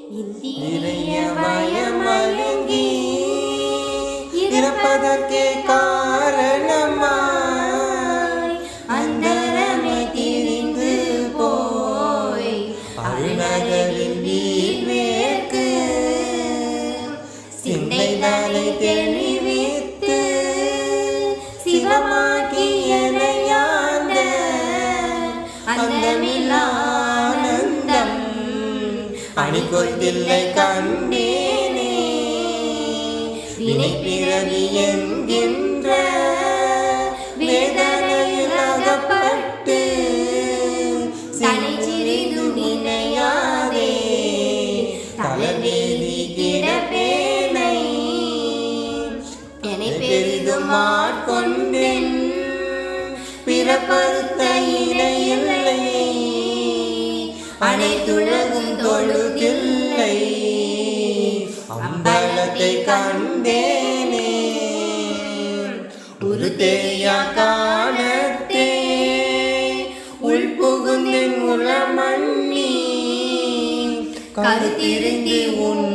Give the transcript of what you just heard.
இந்திய மயமயங்கி இறப்பதற்கே காரணமாய் அந்தரமே திரிந்து போய் அருணகரின் வீர்வேற்கு சிந்தைதானை தெளிவித்து சிவமாக்கியனையாண்ட அந்தமில்லானந்தம் அணிகொண்டில்லை கண்டேனே. வினை பிறவி என்கின்ற வேதனையில் அகப்பட்டு தலை சிறிதும் நினையாதே தலைவேதி கிடப்பேனை என்னை பெரிதும் ஆட்கொண்டேன் பிறப்பறுத்த இணையில்லை அனைத்துலகும் தொழுதில்லை அம்பலத்தை கண்டேனே. ஒரு தெரியா காலத்தே உள்புகுந்தின் உளமண்ணி கருத்திருந்தி உன்